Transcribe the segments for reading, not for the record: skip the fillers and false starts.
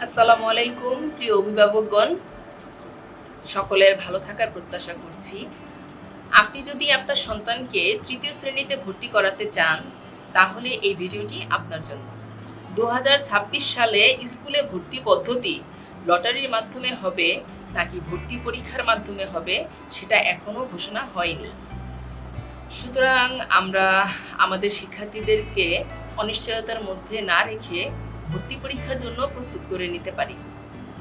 আসসালামু আলাইকুম প্রিয় অভিভাবকগণ, সকলের ভালো থাকার প্রত্যাশা করছি। আপনি যদি আপনার সন্তানকে তৃতীয় শ্রেণীতে ভর্তি করাতে চান তাহলে এই ভিডিওটি আপনার জন্য। 2026 সালে স্কুলে ভর্তি পদ্ধতি লটারির মাধ্যমে হবে নাকি ভর্তি পরীক্ষার মাধ্যমে হবে সেটা এখনও ঘোষণা হয়নি। সুতরাং আমরা আমাদের শিক্ষার্থীদেরকে অনিশ্চয়তার মধ্যে না রেখে ভর্তি পরীক্ষার জন্য প্রস্তুত করে নিতে পারি।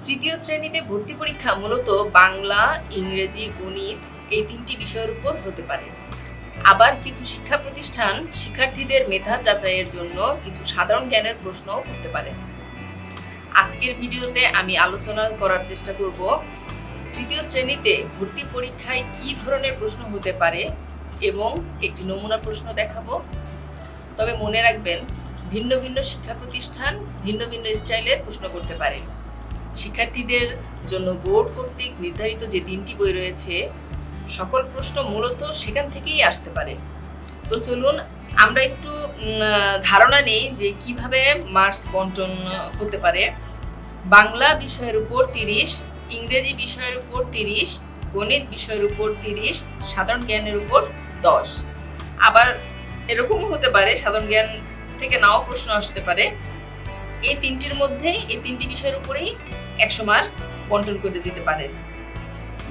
তৃতীয় শ্রেণীতে ভর্তি পরীক্ষা মূলত বাংলা, ইংরেজি, গণিত এই তিনটি বিষয়ের উপর হতে পারে। আবার কিছু শিক্ষা প্রতিষ্ঠান শিক্ষার্থীদের মেধা যাচাইয়ের জন্য কিছু সাধারণ জ্ঞানের প্রশ্নও করতে পারে। আজকের ভিডিওতে আমি আলোচনা করার চেষ্টা করব তৃতীয় শ্রেণীতে ভর্তি পরীক্ষায় কী ধরনের প্রশ্ন হতে পারে এবং একটি নমুনা প্রশ্ন দেখাবো। তবে মনে রাখবেন, ভিন্ন ভিন্ন শিক্ষা প্রতিষ্ঠান ভিন্ন ভিন্ন স্টাইলের প্রশ্ন করতে পারে। শিক্ষার্থীদের জন্য বোর্ড কর্তৃক নির্ধারিত যে 3টি বই রয়েছে, সকল প্রশ্ন মূলত সেখান থেকেই আসতে পারে। তো চলুন আমরা একটু ধারণা নেই যে কিভাবে মার্কস বন্টন হতে পারে। বাংলা বিষয়ের উপর 30, ইংরেজি বিষয়ের উপর 30, গণিত বিষয়ের উপর 30, সাধারণ জ্ঞানের উপর 10। আবার এরকমও হতে পারে সাধারণ জ্ঞান থেকে নাও প্রশ্ন আসতে পারে। এই তিনটির মধ্যে এই 3টি বিষয়ের উপরেই 100 মার্ক বন্টন করে দিতে পারে।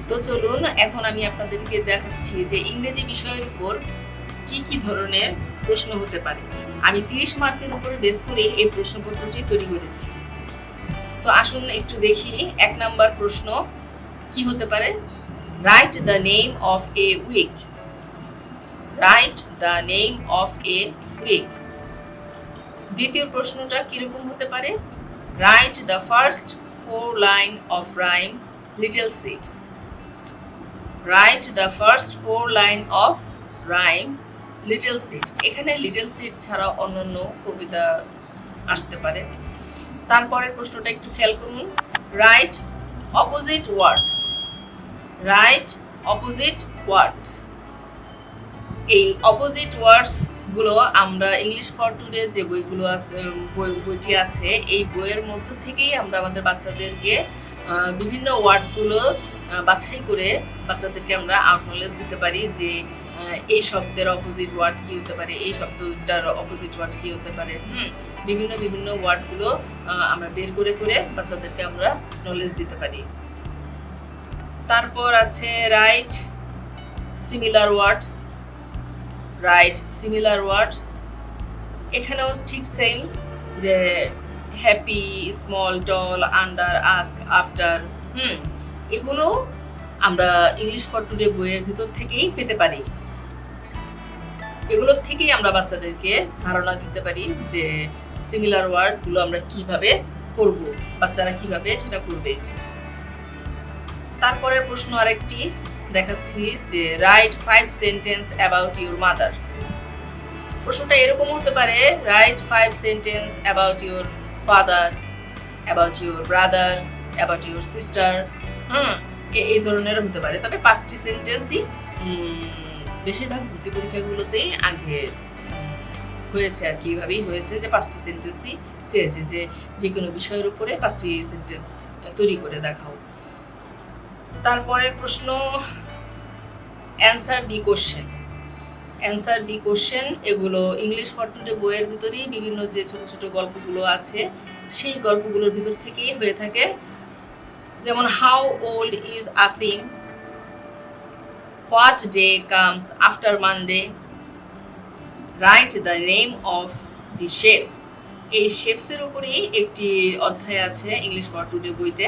তো চলুন এখন আমি আপনাদেরকে দেখাচ্ছি যে ইংরেজি বিষয়ের উপর কি কি ধরনের প্রশ্ন হতে পারে। আমি 30 মার্কের উপর বেস করে এই প্রশ্নপত্রটি তৈরি করেছি। তো আসুন একটু দেখি 1 নাম্বার প্রশ্ন কি হতে পারে। Write the name of a week. Write the name of a week. দ্বিতীয় প্রশ্নটা কিরকম হতে পারে। Write the first 4 line of rhyme little seed. Write the first 4 line of rhyme little seed. এখানে লিটল সিড ছাড়া অন্যান্য কবিতা আসতে পারে। তারপরের প্রশ্নটা একটু খেয়াল করুন। Right opposite words. Right opposite words. এই অপোজিট ওয়ার্ডস গুলো আমরা ইংলিশ ফর টুডে যে বইগুলো আছে, বইটি আছে, এই বইয়ের মধ্য থেকেই আমরা আমাদের বাচ্চাদেরকে বিভিন্ন ওয়ার্ডগুলো বাছাই করে বাচ্চাদেরকে আমরা আউট নলেজ দিতে পারি যে এই শব্দের অপোজিট ওয়ার্ড কি হতে পারে, এই শব্দটার অপোজিট ওয়ার্ড কি হতে পারে। বিভিন্ন বিভিন্ন ওয়ার্ডগুলো আমরা বের করে করে বাচ্চাদেরকে আমরা নলেজ দিতে পারি। তারপর আছে রাইট সিমিলার ওয়ার্ডস। রাইট সিমিলার ওয়ার্ডস। এখানেও ঠিক সেম যে হ্যাপি, স্মল, টল, আন্ডার, আস্ক, আফটার, এগুলো আমরা ইংলিশ ফর টুডে বইয়ের ভিতর থেকেই পেতে পারি। এগুলোর থেকেই আমরা বাচ্চাদেরকে ধারণা দিতে পারি যে সিমিলার ওয়ার্ডগুলো আমরা কিভাবে করব, বাচ্চারা কিভাবে সেটা করবে। তারপরের প্রশ্ন আরেকটি দেখাচ্ছি যে right 5 sentence about your mother. প্রশ্নটা এরকম হতে পারে। Right 5 sentence about your father, about your brother, about your sister. এই ধরনের হতে পারে। তবে 5টি সেন্টেন্সই বেশিরভাগ ভর্তি পরীক্ষাগুলোতেই আগে হয়েছে আর কি। এইভাবেই হয়েছে যে 5টি সেন্টেন্সই চেয়েছে যে কোনো বিষয়ের উপরে 5টি সেন্টেন্স তৈরি করে দেখাও। তারপরের প্রশ্ন answer the question. Answer the question এগুলো ইংলিশ ফর টুডে বইয়ের ভিতরেই বিভিন্ন যে ছোট ছোট গল্পগুলো আছে সেই গল্পগুলোর ভিতর থেকেই হয়ে থাকে। যেমন how old is Asim, what day comes after Monday, right the name of the shapes. এই শেপসের উপরেই একটি অধ্যায় আছে ইংলিশ ফর টুডে বইতে।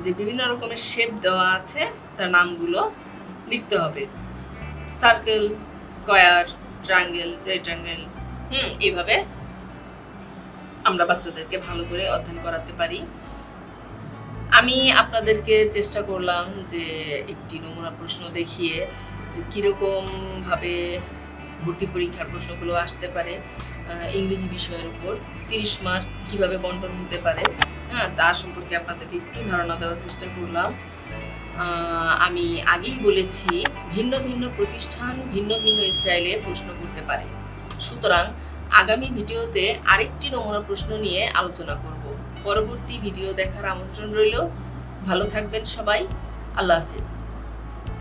যে বিভিন্ন রকমের শেপ দেওয়া আছে, তার নামগুলো লিখতে হবে। Circle, square, triangle, rectangle. এইভাবে আমরা বাচ্চাদেরকে ভালো করে অধ্যয়ন করাতে পারি। আমি আপনাদেরকে চেষ্টা করলাম যে একটি নমুনা প্রশ্ন দেখিয়ে যে কীরকমভাবে ভর্তি পরীক্ষার প্রশ্নগুলো আসতে পারে। ইংরেজি বিষয়ের উপর 30 মার্ক কীভাবে বন্টন হতে পারে তা সম্পর্কে আপনাদেরকে একটু ধারণা দেওয়ার চেষ্টা করলাম। আমি আগেই বলেছি ভিন্ন ভিন্ন প্রতিষ্ঠান ভিন্ন ভিন্ন স্টাইলে প্রশ্ন করতে পারে। সুতরাং আগামী ভিডিওতে আরেকটি নমুনা প্রশ্ন নিয়ে আলোচনা করব। পরবর্তী ভিডিও দেখার আমন্ত্রণ রইল। ভালো থাকবেন সবাই। আল্লাহ হাফিজ।